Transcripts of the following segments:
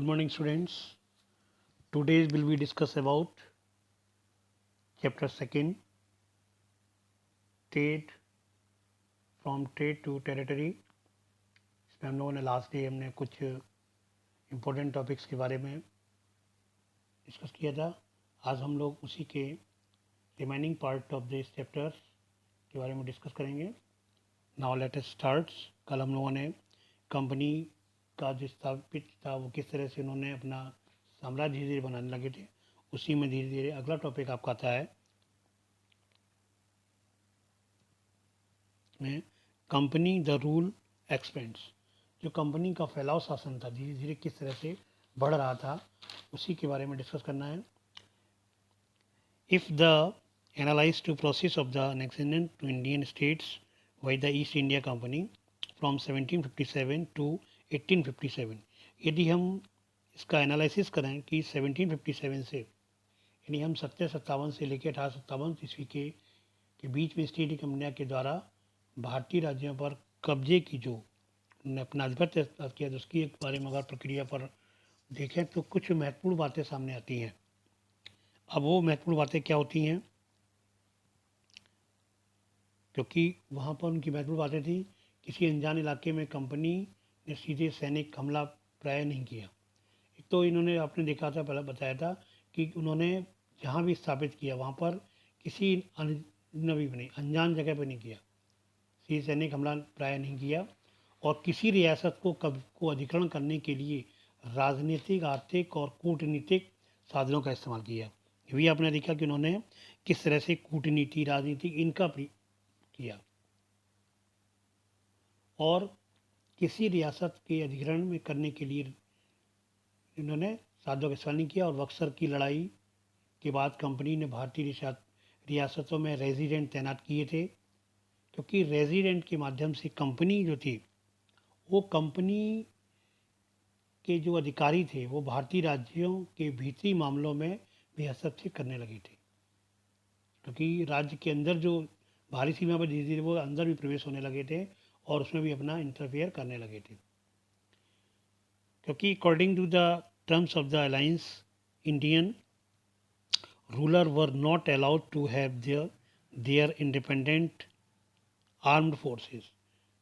morning students. Today will we discuss about chapter 2 trade from trade to territory. इसमें हम लोगों ने last day हमने कुछ इम्पोर्टेंट टॉपिक्स के बारे में डिस्कस किया था. आज हम लोग उसी के remaining part of this chapter के बारे में डिस्कस करेंगे. Now let us start. कल हम लोगों ने कंपनी का जो स्थापित था वो किस तरह से उन्होंने अपना साम्राज्य धीरे धीरे बनाने लगे थे, उसी में धीरे धीरे अगला टॉपिक आपका आता है में कंपनी द रूल एक्सपेंड्स. जो कंपनी का फैलाव शासन था धीरे धीरे किस तरह से बढ़ रहा था, उसी के बारे में डिस्कस करना है. If the analyse to process of the annexation to Indian states by the East India Company from 1757 to 1857. यदि हम इसका एनालिसिस करें कि 1757 से यानी हम 1757 से लेकर 1857 ईस्वी के बीच में ईस्ट इंडिया कंपनी के द्वारा भारतीय राज्यों पर कब्जे की जो उन्होंने अपना आधिपत्य किया, तो उसकी एक बारे में अगर प्रक्रिया पर देखें तो कुछ महत्वपूर्ण बातें सामने आती हैं. अब वो महत्वपूर्ण बातें क्या होती हैं, क्योंकि वहाँ पर उनकी महत्वपूर्ण बातें थी. किसी अनजान इलाके में कंपनी ने सीधे सैनिक हमला प्राय नहीं किया. एक तो इन्होंने आपने देखा था, पहले बताया था कि उन्होंने जहाँ भी स्थापित किया वहाँ पर किसी अजनबी नहीं, अनजान जगह पर नहीं किया, सीधे सैनिक हमला प्राय नहीं किया. और किसी रियासत को अधिग्रहण करने के लिए राजनीतिक, आर्थिक और कूटनीतिक साधनों का इस्तेमाल किया. ये भी आपने देखा कि उन्होंने किस तरह से कूटनीति, राजनीति इनका प्रयोग किया. और किसी रियासत के अधिग्रहण में करने के लिए इन्होंने साधनों का इस्तेमाल नहीं किया. और बक्सर की लड़ाई के बाद कंपनी ने भारतीय रियासतों में रेजिडेंट तैनात किए थे, क्योंकि रेजिडेंट के माध्यम से कंपनी जो थी वो कंपनी के जो अधिकारी थे वो भारतीय राज्यों के भीतरी मामलों में भी हस्तक्षेप करने लगे थे, क्योंकि राज्य के अंदर जो बाहरी सीमा पर धीरे धीरे वो अंदर भी प्रवेश होने लगे थे और उसमें भी अपना इंटरफेयर करने लगे थे. क्योंकि according to the terms of the alliance Indian ruler were not allowed to have their independent armed forces.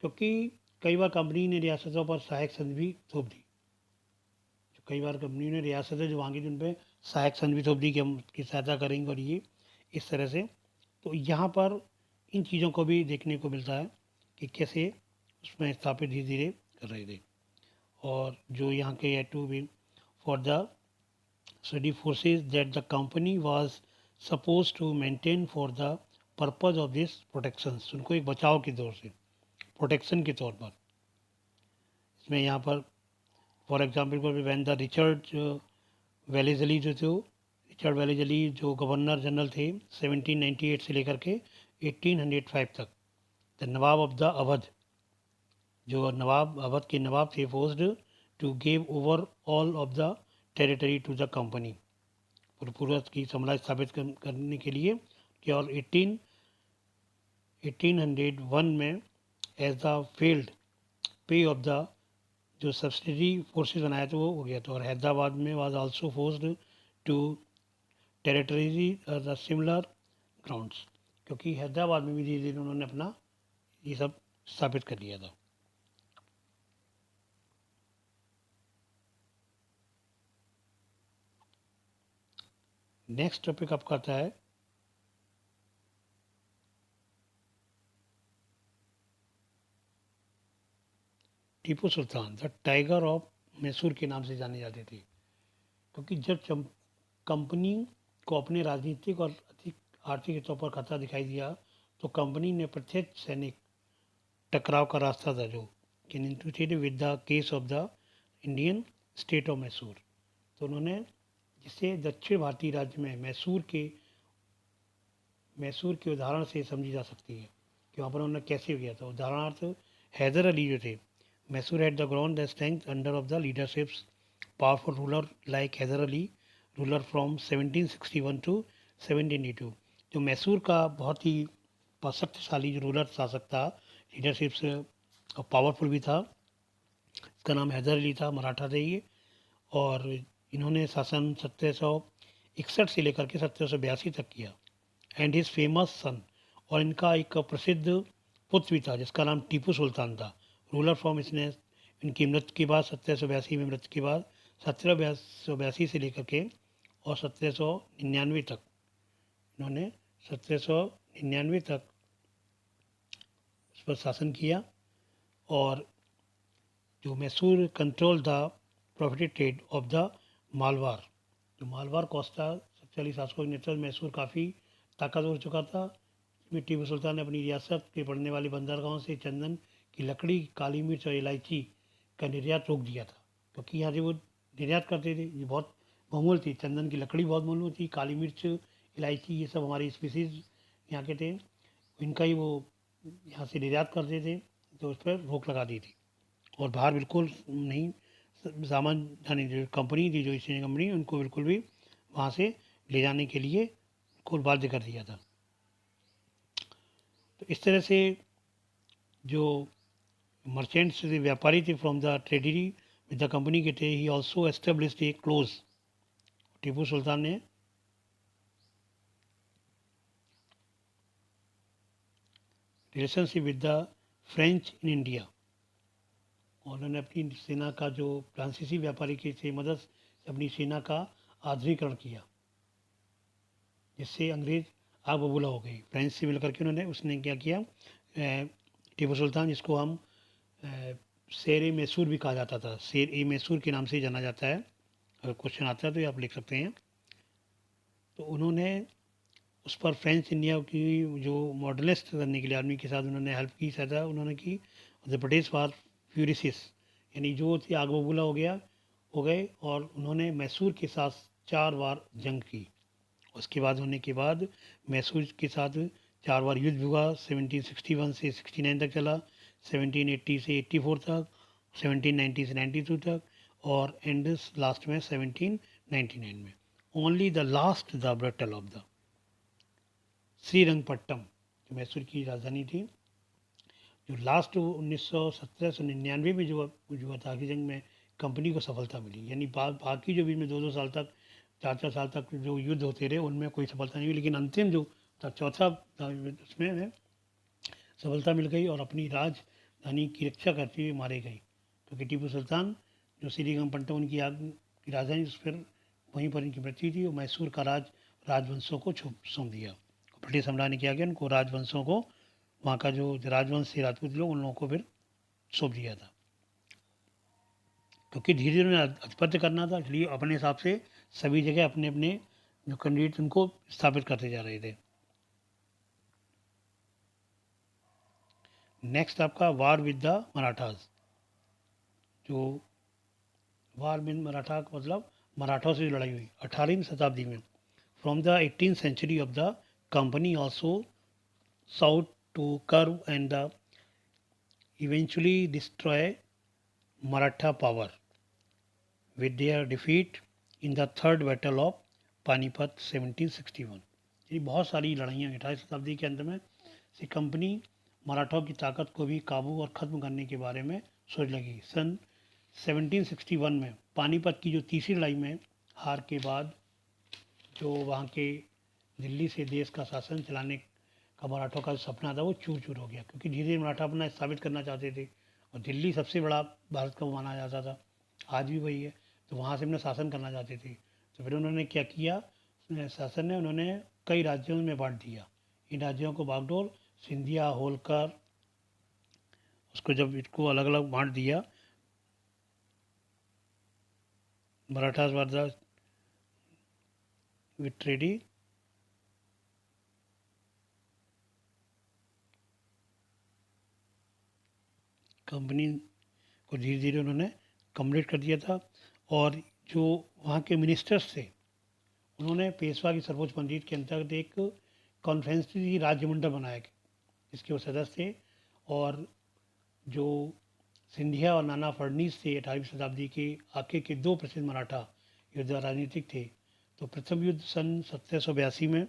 क्योंकि कई बार कंपनी ने रियासतों पर सहायक संधि भी थोप दी. कई बार कंपनी ने रियासतें जो मांगी थी उन पर सहायक संधि भी थोप दी कि हम की सहायता करेंगे और ये इस तरह से. तो यहाँ पर इन चीज़ों को भी देखने को मिलता है कि कैसे उसमें स्थापित धीरे धीरे कर रहे थे. और जो यहाँ के टू भी for the study forces that the company was suppose to maintain for the purpose of this protection. उनको एक बचाव के तौर से, प्रोटेक्शन के तौर पर इसमें यहाँ पर फॉर एग्जाम्पल पर when the Richard Wellesley Richard Wellesley जो गवर्नर जनरल थे 1798 से लेकर के 1805 तक, the nawab of the Awadh, जो नवाब अवध के नवाब थे, forced to give over all of the territory to the company, पूर्व की साम्राज्य स्थापित करने के लिए कि. और 1801 में एज द फील्ड पे ऑफ द जो सब्सिडरी फोर्सेस बनाया था वो हो गया था. और हैदराबाद में was also forced to territory the similar grounds, क्योंकि हैदराबाद में भी धीरे धीरे उन्होंने अपना ये सब स्थापित कर लिया था. नेक्स्ट टॉपिक आपका आता है Tipu Sultan, the tiger of Mysore के नाम से जाने जाते थे. क्योंकि जब कंपनी को अपने राजनीतिक और अधिक आर्थिक हितों पर खतरा दिखाई दिया तो कंपनी ने प्रत्यक्ष सैनिक टकराव का रास्ता था जो with the case of the Indian state of Mysore. तो उन्होंने जिसे दक्षिण भारतीय राज्य में मैसूर के उदाहरण से समझी जा सकती है कि वहाँ पर उन्होंने कैसे किया था. उदाहरणार्थ हैदर अली जो थे, Mysore had the ground the strength under of the leaderships powerful ruler like Hyder Ali, ruler from 1761 to 1782. जो मैसूर का बहुत ही शक्तिशाली जो रूलर शासक था, लीडरशिप से और पावरफुल भी था, इसका नाम हैदर अली था, मराठा थे ये. और इन्होंने शासन 1761 से लेकर के 1782 तक किया। एंड हिज फेमस सन, और इनका एक प्रसिद्ध पुत्र भी था जिसका नाम टीपू सुल्तान था। रूलर फ्रॉम, इसने इनकी मृत्यु के बाद 1782 में मृत्यु के बाद 1782 से लेकर के और 1799 तक, इन्होंने 1799 तक उस पर शासन किया। और जो Mysore control the profited trade of the Malabar, जो मालवार कोस्टा शक्तिशाली शासकों के नेतृत्व मैसूर काफ़ी ताकतवर हो चुका था। इसमें टीपू सुल्तान ने अपनी रियासत के पड़ने वाली बंदरगाहों से चंदन की लकड़ी, काली मिर्च और इलायची का निर्यात रोक दिया था, क्योंकि यहाँ से वो निर्यात करते थे, ये बहुत बहुमूल्य थी। चंदन की लकड़ी बहुत मूल्य थी, काली मिर्च, इलायची, ये सब हमारी स्पीसीज यहाँ के थे, इनका ही वो यहाँ से निर्यात करते थे, तो उस पर रोक लगा दी थी। और बाहर बिल्कुल नहीं, सामान यानी जो कंपनी थी, जो ईस्ट इंडिया कंपनी, उनको बिल्कुल भी वहाँ से ले जाने के लिए बिल्कुल बाध्य कर दिया था। तो इस तरह से जो मर्चेंट्स व्यापारी थे from the trader with the company के थे, he also established a close, Tipu Sultan ने relationship with the French in India, और उन्होंने अपनी सेना का, जो फ्रांसीसी व्यापारी की से मदद से अपनी सेना का आधुनिकरण किया, जिससे अंग्रेज आग बबूला हो गई। फ्रेंच से मिलकर के उन्होंने, उसने क्या किया, टीपू सुल्तान, जिसको हम शेर ए मैसूर भी कहा जाता था, शेर ए मैसूर के नाम से जाना जाता है, अगर क्वेश्चन आता है तो ये आप लिख सकते हैं। तो उन्होंने उस पर फ्रेंच इंडिया की जो मॉडर्निस्ट करने के लिए आर्मी के साथ उन्होंने हेल्प की, सहायता उन्होंने की। द ब्रिटिश वार फ्यूरिसिस, यानी जो थी आग बबूला हो गए, और उन्होंने मैसूर के साथ 4 बार जंग की। उसके बाद होने के बाद मैसूर के साथ 4 बार युद्ध हुआ। 1761 से 69 तक चला, 1780 से 84 तक, 1790 से 92 तक, और एंड लास्ट में 1799 में। Only the last the battle of the Srirangapatnam, जो मैसूर की राजधानी थी, जो लास्ट 1917 में जो हुआ था की जंग में कंपनी को सफलता मिली। यानी बाकी जो भी में 2-2 साल तक, 4-4 साल तक जो युद्ध होते रहे, उनमें कोई सफलता नहीं मिली, लेकिन अंतिम जो था चौथा उसमें सफलता मिल गई और अपनी राजधानी की रक्षा करते हुए मारे गए, क्योंकि टीपू सुल्तान जो श्रीरंगपट्टम उनकी की राजधानी, उस पर वहीं पर इनकी मृत्यु थी, और मैसूर का राजवंशों को सौंप दिया। ब्रिटिश सम्राट ने क्या किया, उनको राजवंशों को, वहाँ का जो राजवंश से राजपूत लोग, उन लोगों को फिर सौंप दिया था, क्योंकि धीरे धीरे आधिपत्य करना था, इसलिए अपने हिसाब से सभी जगह अपने अपने जो कैंडिडेट उनको स्थापित करते जा रहे थे। नेक्स्ट आपका वार विद द मराठाज, जो वार विद मराठा का मतलब मराठों से लड़ाई हुई 18वीं शताब्दी में। From the 18th century of the company also south to curve and the eventually destroy Maratha power with their defeat in the third battle of Panipat 1761। ये बहुत सारी लड़ाइयाँ 18वीं शताब्दी के अंत में से कंपनी मराठों की ताकत को भी काबू और ख़त्म करने के बारे में सोच लगी। सन 1761 में पानीपत की जो तीसरी लड़ाई में हार के बाद, जो वहाँ के दिल्ली से देश का शासन चलाने का मराठों का सपना था, वो चूर चूर हो गया, क्योंकि धीरे धीरे मराठा अपना स्थापित करना चाहते थे, और दिल्ली सबसे बड़ा भारत का माना जाता था, आज भी वही है। तो वहाँ से अपना शासन करना चाहते थे, तो फिर उन्होंने क्या किया, शासन ने उन्होंने कई राज्यों में बांट दिया। इन राज्यों को बागडोर, सिंधिया, होलकर, उसको जब इसको अलग अलग बांट दिया, मराठास वर द विट्रेडी कंपनी को धीरे धीरे उन्होंने कंप्लीट कर दिया था। और जो वहाँ के मिनिस्टर्स थे, उन्होंने पेशवा की सर्वोच्च पंडित के अंतर्गत एक कॉन्फ्रेंस थी, राज्यमंडल बनाया गया, जिसके वो सदस्य थे। और जो सिंधिया और नाना फडनीस थे, 18वीं शताब्दी के आके के 2 प्रसिद्ध मराठा युद्ध राजनीतिक थे। तो प्रथम युद्ध सन 1782 में,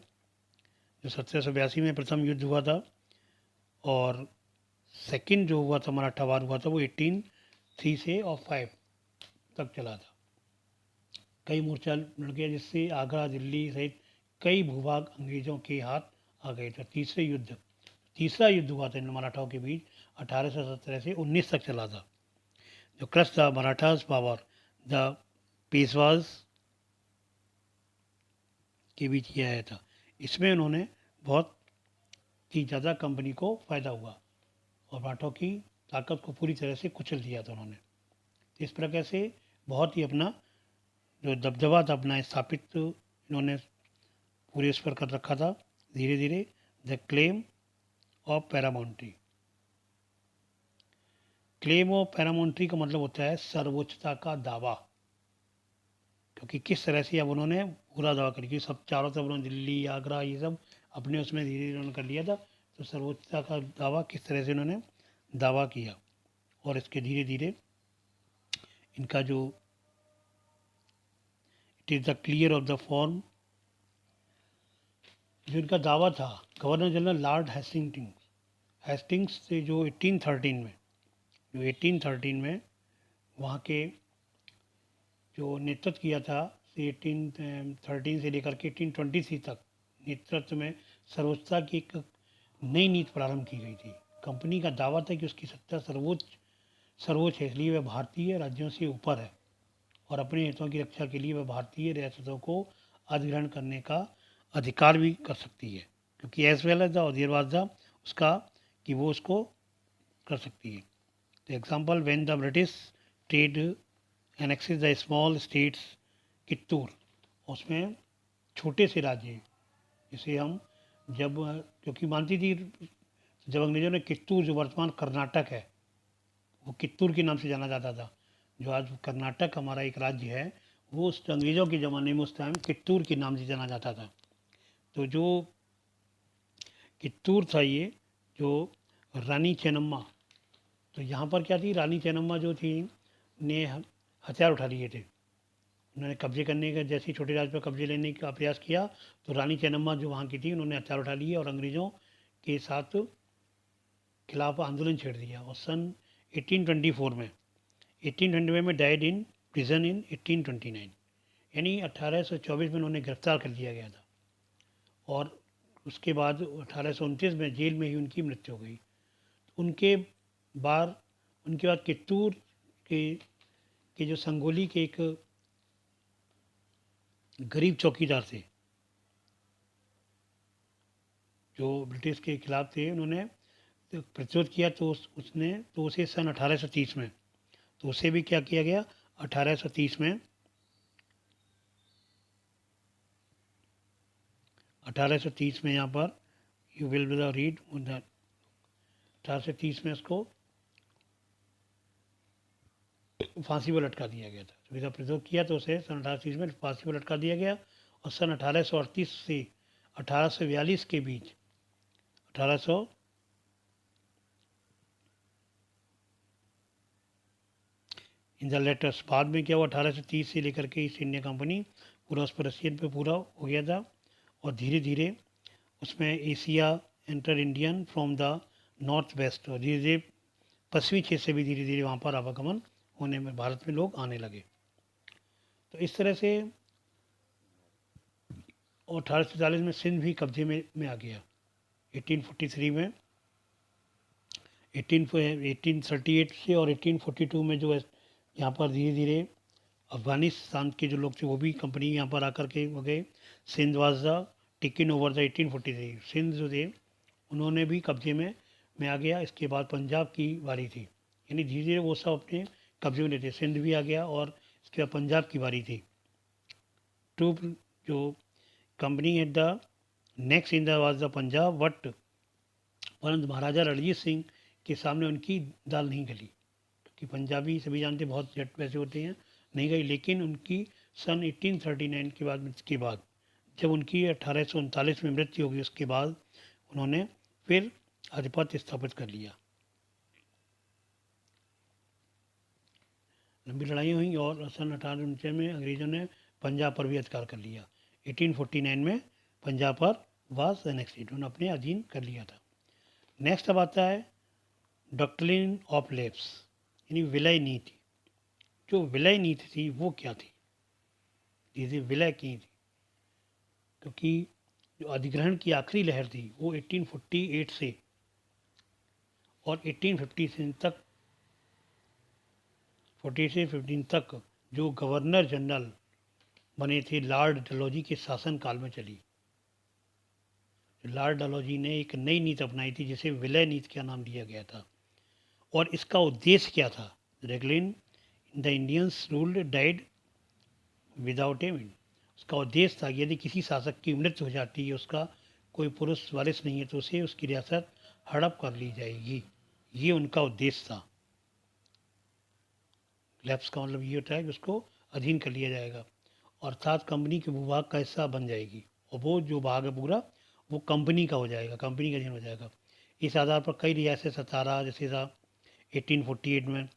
जो 1782 में प्रथम युद्ध हुआ था, और सेकंड जो हुआ था मराठा वार हुआ था, वो 1803 से और 5 तक चला था। कई मोर्चा लड़ गया, जिससे आगरा, दिल्ली सहित कई भूभाग अंग्रेजों के हाथ आ गए थे। तीसरा युद्ध हुआ था इन मराठाओं के बीच, 1817 से 19 तक चला था, जो crush the Marathas power the Peshwas के बीच किया गया था। इसमें उन्होंने बहुत ही ज़्यादा कंपनी को फ़ायदा हुआ और मराठों की ताकत को पूरी तरह से कुचल दिया था उन्होंने। इस प्रकार से बहुत ही अपना जो दबदबा था अपना स्थापित इन्होंने पूरे इस पर कर रखा था। धीरे धीरे the claim of paramountcy. Claim of paramountcy का मतलब होता है सर्वोच्चता का दावा, क्योंकि किस तरह से अब उन्होंने पूरा दावा कर, क्योंकि सब चारों तरफ उन्होंने दिल्ली, आगरा, ये सब अपने उसमें धीरे धीरे उन्होंने कर लिया था। तो सर्वोच्चता का दावा किस तरह से उन्होंने दावा किया, और इसके धीरे धीरे इनका जो it is the clear of the form, जो इनका दावा था गवर्नर जनरल लॉर्ड हेस्टिंग्स से जो 1813 में वहाँ के जो नेतृत्व किया था, 1813 से लेकर के 1823 तक नेतृत्व में सर्वोच्चता की एक नई नीति प्रारंभ की गई थी। कंपनी का दावा था कि उसकी सत्ता सर्वोच्च है, इसलिए वह भारतीय राज्यों से ऊपर है और अपने हितों की रक्षा के लिए वह भारतीय रियासतों को अधिग्रहण करने का अधिकार भी कर सकती है, क्योंकि एज वेल एज द दरवाजा उसका कि वो उसको कर सकती है। तो example, when the British trade annexes the small states Kittur, उसमें छोटे से राज्य जिसे हम जब क्योंकि मानती थी, जब अंग्रेजों ने कित्तूर जो वर्तमान कर्नाटक है वो कित्तूर के नाम से जाना जाता था। जो आज कर्नाटक हमारा एक राज्य है वो उस अंग्रेज़ों के ज़माने में उस टाइम कित्तूर के नाम से जाना जाता था। तो जो कित्तूर था ये जो रानी चेन्नम्मा, तो यहाँ पर क्या थी, रानी चेन्नम्मा जो थी ने हथियार उठा लिए थे। उन्होंने कब्जे करने का, जैसे छोटे राज्य पर कब्जे लेने का प्रयास किया तो रानी चेन्नम्मा जो वहाँ की थी उन्होंने हथियार उठा लिए और अंग्रेज़ों के साथ खिलाफ आंदोलन छेड़ दिया। और सन 1824 में डाइड इन प्रिजन इन 1829, यानी 1824 में उन्होंने गिरफ्तार कर लिया गया था और उसके बाद 1829 में जेल में ही उनकी मृत्यु हो गई। उनके बाद कित्तूर के जो संगोली के एक गरीब चौकीदार थे जो ब्रिटिश के खिलाफ थे, उन्होंने प्रतिरोध किया तो उसे सन 1830 में तो उसे भी क्या किया गया, 1830 में 1830 में यहाँ पर यू विल रीड 1830 में उसको फांसी पर लटका दिया गया था। तो इसका प्रतिरोध किया तो उसे सन 1830 में फांसी पर लटका दिया गया और सन 1838 से 1842 के बीच 1800 इन द लेटर्स, बाद में क्या हुआ, 1830 से लेकर के ईस्ट इंडिया कंपनी पूरा उस पर रशियन पे पूरा हो गया था और धीरे धीरे उसमें Asia enter Indian from the north west, और धीरे धीरे पश्चिमी क्षेत्र से भी धीरे धीरे वहाँ पर आवागमन होने में भारत में लोग आने लगे। तो इस तरह से और 1840 में सिंध भी कब्जे में आ गया। 1843 में 1838 से और 1842 में जो है यहाँ पर धीरे धीरे अफगानिस्तान के जो लोग थे वो भी कंपनी यहाँ पर आकर के हो गए। Sindh was the taken over the 1843, Sindh जो थे उन्होंने भी कब्जे में आ गया। इसके बाद पंजाब की बारी थी, यानी धीरे धीरे वो सब अपने कब्जे में लेते, सिंध भी आ गया और इसके बाद पंजाब की बारी थी। ट्रूप जो company at the next in the was the Punjab but, परंतु महाराजा रणजीत सिंह के सामने उनकी दाल नहीं गली, क्योंकि पंजाबी सभी जानते बहुत जट वैसे होते हैं, नहीं गई। लेकिन उनकी सन 1839 के बाद जब उनकी 1839 में मृत्यु होगी उसके बाद उन्होंने फिर आधिपत्य स्थापित कर लिया। लंबी लड़ाइयाँ हुई और सन 1839 में अंग्रेज़ों ने पंजाब पर भी अधिकार कर लिया। 1849 में पंजाब पर वाज एनेक्टेड, उन्होंने अपने अधीन कर लिया था। नेक्स्ट अब आता है डॉक्ट्रिन ऑफ लेप्स, यानी विलय नीति। जो विलय नीति थी वो क्या थी? चीज़ें विलय की थी, क्योंकि जो अधिग्रहण की आखिरी लहर थी वो 1848 से और 1850 तक 40 से 15 तक जो गवर्नर जनरल बने थे लॉर्ड डलहौजी के शासन काल में चली। लॉर्ड डलहौजी ने एक नई नीति अपनाई थी जिसे विलय नीति का नाम दिया गया था। और इसका उद्देश्य क्या था? रेगलिन the Indians ruled died without a mean. उसका उद्देश्य था यदि किसी शासक की मृत्यु हो जाती है, उसका कोई पुरुष वारिस नहीं है, तो उसे उसकी रियासत हड़प कर ली जाएगी। ये उनका उद्देश्य था। लैप्स का मतलब ये होता है कि उसको अधीन कर लिया जाएगा, अर्थात कंपनी के भूभाग का हिस्सा बन जाएगी और वो जो भाग है पूरा वो कंपनी का हो जाएगा, कंपनी का अधीन हो जाएगा। इस आधार पर कई रियासतें सतारा जैसे था 1848 में,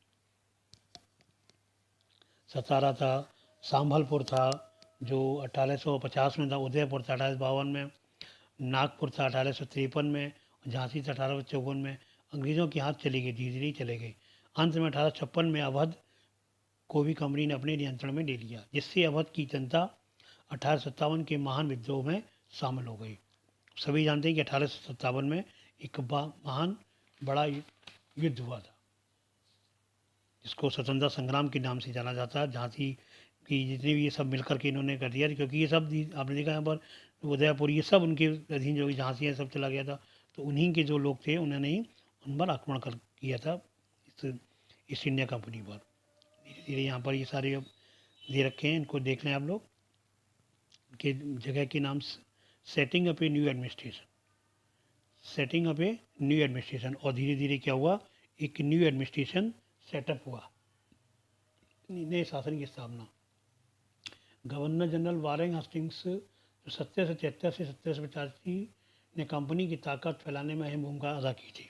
सतारा था, संभलपुर था जो 1850 में था, उदयपुर था 1852 में, नागपुर था 1853 में, झांसी था 1854 में। अंग्रेज़ों के हाथ चली गई, धीरे धीरे चले गए। अंत में 1856 में अवध को भी कंपनी ने अपने नियंत्रण में ले लिया, जिससे अवध की जनता 1857 के महान विद्रोह में शामिल हो गई। सभी जानते हैं कि 1857 में एक महान बड़ा युद्ध हुआ था जिसको स्वतंत्रता संग्राम के नाम से जाना जाता है। झांसी की जितने भी ये सब मिलकर के इन्होंने कर दिया, क्योंकि ये सब आपने देखा यहाँ पर उदयपुर ये सब उनके अधीन जो झांसी है सब चला गया था, तो उन्हीं के जो लोग थे उन्होंने ही उन पर आक्रमण कर किया था इस ईस्ट इंडिया कंपनी पर। धीरे धीरे यहाँ पर ये सारे अब दे रखे हैं, इनको देख लें आप लोग। के जगह के नाम setting up a new administration, setting up a new administration. और धीरे धीरे क्या हुआ, एक न्यू एडमिनिस्ट्रेशन सेटअप हुआ, नए शासन की स्थापना। गवर्नर जनरल वारेन हेस्टिंग्स जो 1773 से 1785 ने कंपनी की ताकत फैलाने में अहम भूमिका अदा की थी,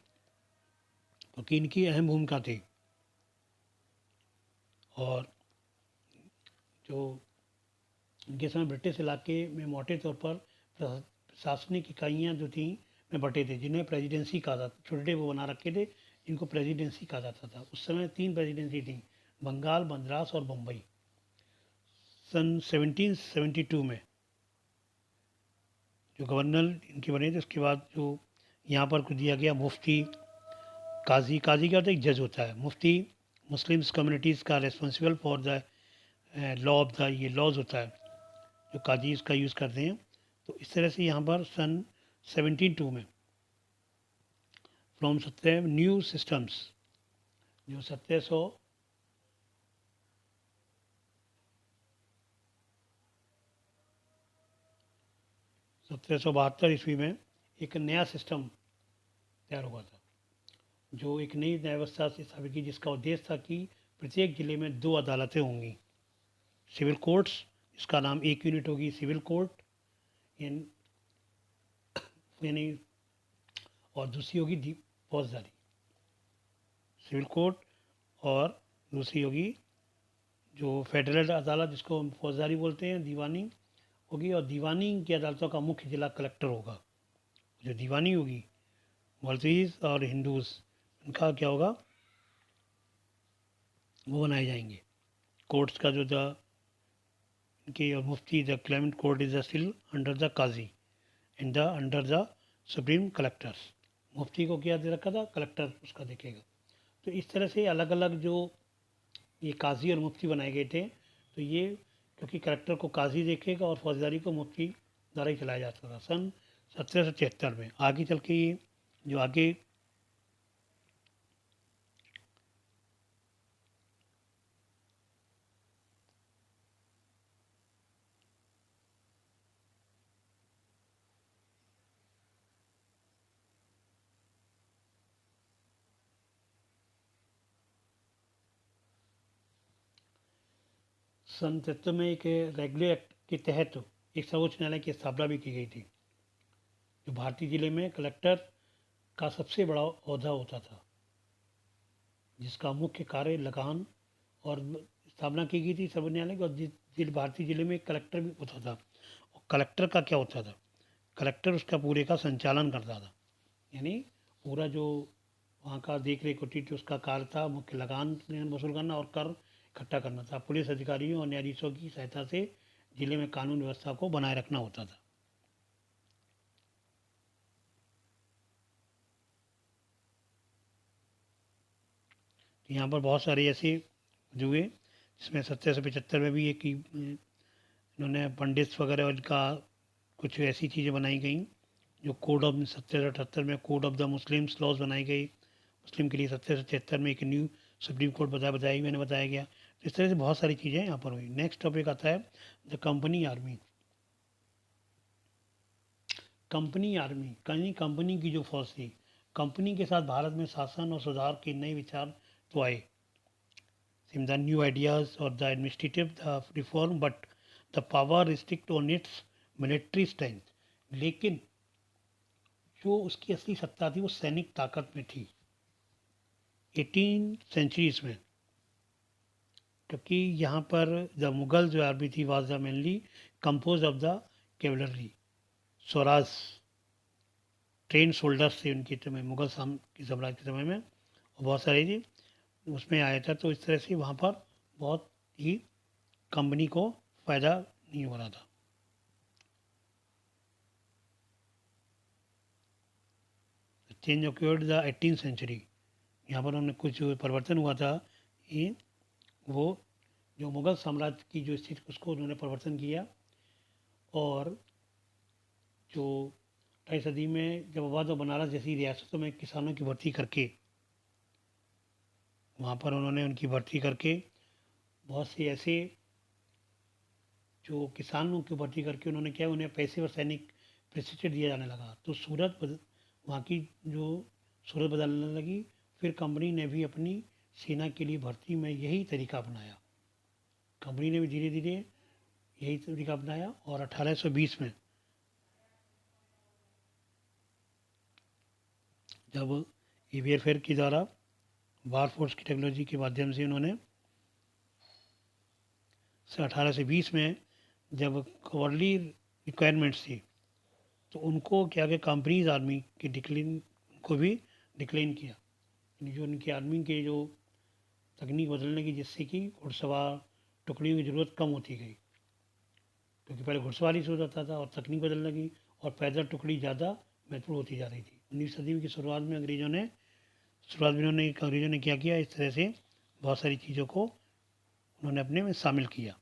क्योंकि इनकी अहम भूमिका थी। और जो इनके समय ब्रिटिश इलाके में मोटे तौर पर प्रशासनिक इकाइयाँ जो थी में बटे थे, जिन्हें प्रेसिडेंसी कहा जाता, छोटे वो बना रखे थे जिनको प्रेसिडेंसी कहा जाता था। उस समय 3 प्रेसिडेंसी थी, बंगाल, मद्रास और बम्बई। सन 1772 में जो गवर्नर इनके बने थे, उसके बाद जो यहाँ पर कुछ दिया गया मुफ्ती, काजी। काजी क्या होता है? एक जज होता है। मुफ्ती मुस्लिम्स कम्युनिटीज़ का responsible for the law of the, ये लॉज होता है जो काजी इसका यूज़ करते हैं। तो इस तरह से यहाँ पर सन 1702 में फ्रॉम सत्य न्यू सिस्टम्स जो 1772 ईस्वी में एक नया सिस्टम तैयार हुआ था, जो एक नई न्याय व्यवस्था से स्थापित की, जिसका उद्देश्य था कि प्रत्येक जिले में 2 अदालतें होंगी, सिविल कोर्ट्स, इसका नाम एक यूनिट होगी सिविल कोर्ट यानी, और दूसरी होगी फौजदारी सिविल कोर्ट, और दूसरी होगी जो फेडरल अदालत जिसको हम फौजदारी बोलते हैं, दीवानी होगी। और दीवानी की अदालतों का मुख्य जिला कलेक्टर होगा। जो दीवानी होगी मौलवीज और हिंदूज, उनका क्या होगा, वो बनाए जाएंगे। कोर्ट्स का जो द इनके और mufti the clement court is the still under the qazi and the under the supreme collectors. मुफ्ती को क्या दे रखा था? कलेक्टर उसका देखेगा। तो इस तरह से अलग अलग जो ये काजी और मुफ्ती बनाए गए थे, तो ये क्योंकि कलेक्टर को काजी देखेगा और फौजदारी को मुफ्ती द्वारा ही चलाया जाता था। सन 1773 में आगे चल के ये जो आगे सन 73 में एक रेगुलर एक्ट के तहत एक सर्वोच्च न्यायालय की स्थापना भी की गई थी, जो भारतीय जिले में कलेक्टर का सबसे बड़ा ओहदा होता था, जिसका मुख्य कार्य लगान और स्थापना की गई थी सर्वोच्च न्यायालय की। और भारतीय जिले में कलेक्टर भी होता था। और कलेक्टर का क्या होता था? कलेक्टर उसका पूरे का संचालन करता था, यानी पूरा जो वहाँ का देख रेख होती थी उसका कार्य था मुख्य लगान वसूल करना और कर इकट्ठा करना था। पुलिस अधिकारियों और न्यायाधीशों की सहायता से जिले में कानून व्यवस्था को बनाए रखना होता था। यहाँ पर बहुत सारे ऐसे हुए जिसमें 1775 में भी एक इन्होंने पंडित वगैरह उनका कुछ ऐसी चीज़ें बनाई गई जो कोड ऑफ 1778 में code of the Muslims laws बनाई गई। मुस्लिम के लिए 1776 में एक न्यू सुप्रीम कोर्ट बताई मैंने बताया गया। तो इस तरह से बहुत सारी चीज़ें यहाँ पर हुई। नेक्स्ट टॉपिक आता है the company army. Company army कहीं कंपनी की जो फौज थी, कंपनी के साथ भारत में शासन और सुधार के नए विचार तो आए, the new ideas or the administrative reform, but the power restrict on its military strength। लेकिन जो उसकी असली सत्ता थी वो सैनिक ताकत में थी 18 सेंचुरीज में, क्योंकि यहाँ पर द मुगल जो आर्मी थी was the mainly compose of the cavalry, Swaraj train shoulders थे उनके समय, मुगल साम्राज्य के समय में, और बहुत सारे थी उसमें आया था। तो इस तरह से वहाँ पर बहुत ही कंपनी को फ़ायदा नहीं हो रहा था। चेंज ऑक्योर्ड द 18th सेंचुरी, यहाँ पर उन्होंने कुछ परिवर्तन हुआ था। ये वो जो मुगल साम्राज्य की जो स्थिति उसको उन्होंने परिवर्तन किया, और जो 2वीं सदी में जब अवध और बनारस जैसी रियासतों में किसानों की भर्ती करके, वहाँ पर उन्होंने उनकी भर्ती करके बहुत से ऐसे जो किसानों की भर्ती करके उन्होंने क्या उन्हें पैसे और सैनिक प्रशिक्षण दिया जाने लगा। तो वहाँ की जो सूरत बदलने लगी। फिर कंपनी ने भी अपनी सेना के लिए भर्ती में यही तरीका अपनाया। कंपनी ने भी धीरे धीरे यही तरीका अपनाया, और 1820 में जब एवियर फेयर के द्वारा वार फोर्स की टेक्नोलॉजी के माध्यम से उन्होंने 1820 में जब कवर्ली रिक्वायरमेंट्स थी तो उनको क्या कि कंपनीज आर्मी के डिक्लेन को भी डिक्लेन किया, जो उनकी आर्मी के जो तकनीक बदलने की, जिससे कि घुड़सवार टुकड़ियों की ज़रूरत कम होती गई, क्योंकि पहले घुड़सवारी से होता था और तकनीक बदलने लगी और पैदल टुकड़ी ज़्यादा महत्वपूर्ण होती जा रही थी। 19वीं सदी की शुरुआत में अंग्रेज़ों ने क्या किया, इस तरह से बहुत सारी चीज़ों को उन्होंने अपने में शामिल किया।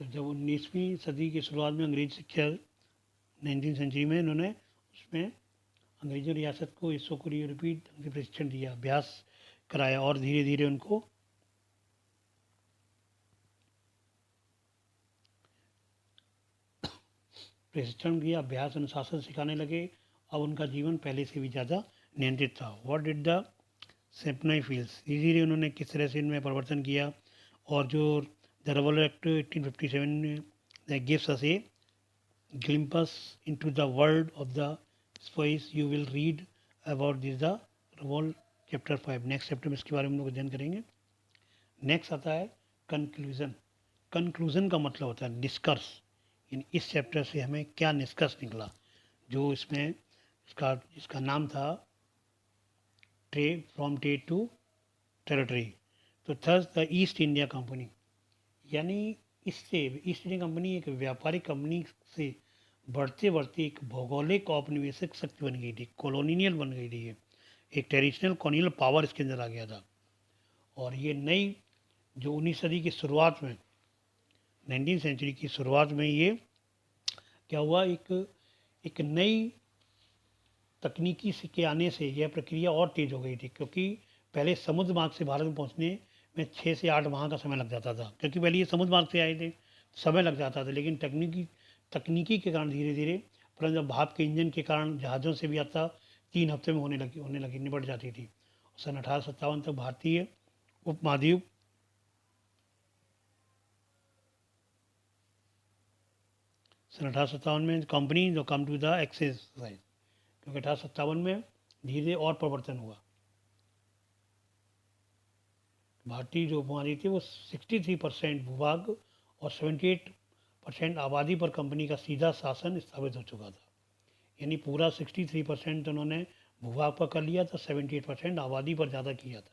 तो जब 19वीं सदी की शुरुआत में अंग्रेज शिक्षा 19th सेंचुरी में इन्होंने उसमें अंग्रेजों रियासत को हिस्सों को यूरोपीय ढंग से प्रशिक्षण दिया, अभ्यास कराया, और धीरे धीरे उनको प्रशिक्षण दिया, अभ्यास अनुशासन सिखाने लगे। अब उनका जीवन पहले से भी ज़्यादा नियंत्रित था। व्हाट डिड द सेम्पनाई फील्स, धीरे धीरे उन्होंने किस तरह से इनमें परिवर्तन किया, और जो the revolver act 1857 gives us A glimpse into the world of the spice। you will read about this the revolt chapter 5। Next chapter में इसके बारे में हम लोग अध्ययन करेंगे। नेक्स्ट आता है कंक्लूजन। कंक्लूजन का मतलब होता है निष्कर्ष, इन इस चैप्टर से हमें क्या निष्कर्ष निकला, जो इसमें इसका नाम था trade from trade to territory. तो thus the East India company, यानी इससे ईस्ट इंडिया कंपनी एक व्यापारिक कंपनी से बढ़ते बढ़ते एक भौगोलिक औपनिवेशिक शक्ति बन गई थी, कॉलोनियल बन गई थी। ये एक ट्रेडिशनल कॉलोनियल पावर इसके अंदर आ गया था। और ये नई जो 19वीं सदी की शुरुआत में 19th सेंचुरी की शुरुआत में ये क्या हुआ, एक नई तकनीकी के आने से यह प्रक्रिया और तेज़ हो गई थी, क्योंकि पहले समुद्र मार्ग से भारत में पहुंचने में 6 से 8 माह का समय लग जाता था, क्योंकि पहले ये समुद्र मार्ग से आए थे, समय लग जाता था। लेकिन तकनीकी के कारण धीरे धीरे, परंतु जब भाप के इंजन के कारण जहाज़ों से भी यात्रा 3 हफ्ते में होने लगी निपट जाती थी। सन 1857 तक भारतीय उपमहाद्वीप सन 1857 में कंपनी जो कम टू द एक्सरसाइज, क्योंकि 1857 में धीरे और परिवर्तन हुआ। भारतीय जो उपमहाद्वीप थी वो 63% भूभाग और 78% आबादी पर कंपनी का सीधा शासन स्थापित हो चुका था। यानी पूरा 63% उन्होंने भूभाग पर कर लिया था, 78% आबादी पर ज़्यादा किया था।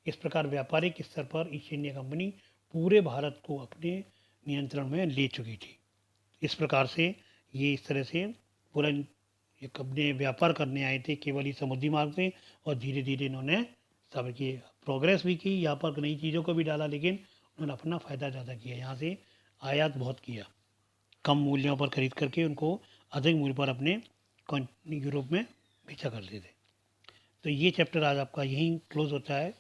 इस प्रकार व्यापारिक स्तर पर ईस्ट इंडिया कंपनी पूरे भारत को अपने नियंत्रण में ले चुकी थी। इस प्रकार से ये इस तरह से पूरा ये अपने व्यापार करने आए थे केवल ही समुद्री मार्ग से, और धीरे धीरे इन्होंने सब की प्रोग्रेस भी की, यहाँ पर नई चीज़ों को भी डाला, लेकिन उन्होंने अपना फ़ायदा ज़्यादा किया, यहाँ से आयात बहुत किया, कम मूल्यों पर खरीद करके उनको अधिक मूल्य पर अपने यूरोप में बेचा करते थे। तो ये चैप्टर आज आपका यहीं क्लोज होता है।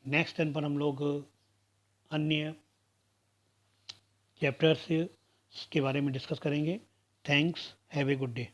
नेक्स्ट टाइम पर हम लोग अन्य चैप्टर्स के बारे में डिस्कस करेंगे। Thanks, have a good day.